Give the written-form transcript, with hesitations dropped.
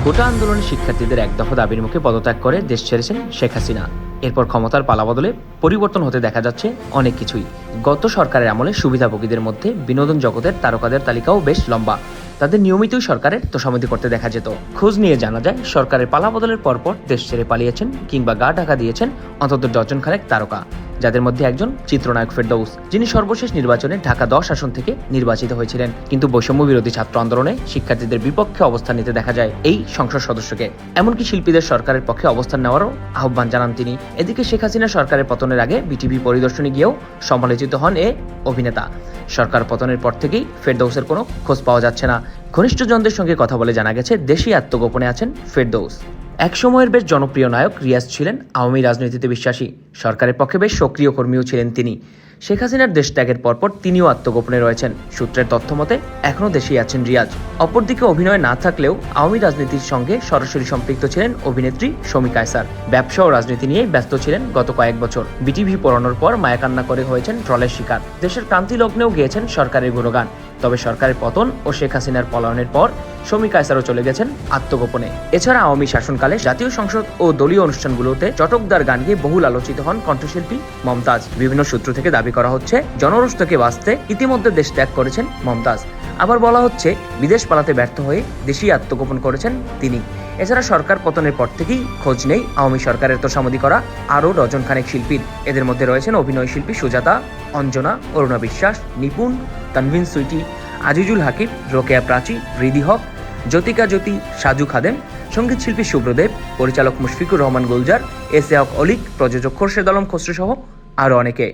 কোটা আন্দোলনের শিক্ষার্থীদের এক দফা দাবির মুখে পদত্যাগ করে দেশ ছেড়েছেন শেখ হাসিনা। এরপর ক্ষমতার পালাবদলে পরিবর্তন হতে দেখা যাচ্ছে অনেক কিছুই। গত সরকারের আমলে সুবিধাভোগীদের মধ্যে বিনোদন জগতের তারকাদের তালিকাও বেশ লম্বা। তাদের নিয়মিতই সরকারের তোষামোদি করতে দেখা যেত। খোঁজ নিয়ে জানা যায়, সরকারের পালাবদলের পরপর দেশ ছেড়ে পালিয়েছেন কিংবা গা ঢাকা দিয়েছেন অন্তত ডজন খানেক তারকা, যাদের মধ্যে একজন চিত্রনায়ক ফেরদৌস, যিনি সর্বশেষ নির্বাচনে ঢাকা 10 আসন থেকে নির্বাচিত হয়েছিলেন। কিন্তু বৈষম্য বিরোধী ছাত্র আন্দোলনে শিক্ষার্থীদের বিপক্ষে অবস্থান নিতে দেখা যায় এই সংসদ সদস্যকে। এমনকি শিল্পীদের সরকারের পক্ষে অবস্থান নেওয়ারও আহ্বান জানান তিনি। এদিকে শেখ হাসিনা সরকারের পতনের আগে বিটিভি পরিদর্শনে গিয়েও সমালোচিত হন এ অভিনেতা। সরকার পতনের পর থেকেই ফেরদৌসের কোনো খোঁজ পাওয়া যাচ্ছে না। ঘনিষ্ঠজনদের সঙ্গে কথা বলে জানা গেছে, দেশি আত্মগোপনে আছেন ফেরদৌস। এক সময়ের বেশ জনপ্রিয় নায়ক রিয়াজ ছিলেন আওয়ামী রাজনীতিতে বিশ্বাসী। সরকারের পক্ষে বেশ সক্রিয় কর্মীও ছিলেন তিনি। শেখ হাসিনার দেশ ত্যাগের পরপর তিনিও আত্মগোপনে রয়েছেন। সূত্রের তথ্য মতে এখনও দেশেই আছেন রিয়াজ। অপরদিকে অভিনয় না থাকলেও আওয়ামী রাজনীতির সঙ্গে সরাসরি সম্পৃক্ত ছিলেন অভিনেত্রী শমী কায়সার। ব্যবসা ও রাজনীতি নিয়েই ব্যস্ত ছিলেন গত কয়েক বছর। বিটিভি পড়ানোর পর মায়াকান্না করে হয়েছেন ট্রলের শিকার। দেশের ক্রান্তি লগ্নেও গেয়েছেন সরকারের গুণগান। তবে সরকারের পতন ও শেখ হাসিনার পলায়নের পর শমী কায়সারও চলে গেছেন আত্মগোপনে। এছাড়া আওয়ামী শাসনকালে জাতীয় সংসদ ও দলীয় অনুষ্ঠানগুলোতে চটকদার গান গেয়ে বহুল আলোচিত হন কণ্ঠশিল্পী মমতাজ। বিভিন্ন সূত্র থেকে দাবি করা হচ্ছে, জনরোষ থেকে বাঁচতে ইতিমধ্যে দেশ ত্যাগ করেছেন মমতাজ। আবার বলা হচ্ছে, বিদেশ পালাতে ব্যর্থ হয়ে দেশেই আত্মগোপন করেছেন তিনি। এছাড়া সরকার পতনের পর থেকেই খোঁজ নেই আওয়ামী সরকারের তোষামোদি করা আরও ডজন খানেক শিল্পীর। এদের মধ্যে রয়েছেন অভিনয় শিল্পী সুজাতা, অঞ্জনা, অরুণা বিশ্বাস, নিপুণ, তানভিন সুইটি, আজিজুল হাকিম, রোকেয়া প্রাচী, হৃদি হক, জ্যোতিকা জ্যোতি, সাজু খাদেম, সঙ্গীত শিল্পী শুভ্রদেব, পরিচালক মুশফিকুর রহমান গুলজার, এস এ হক অলিক, প্রযোজক খোরশেদ আলম খসরু সহ আরও অনেকে।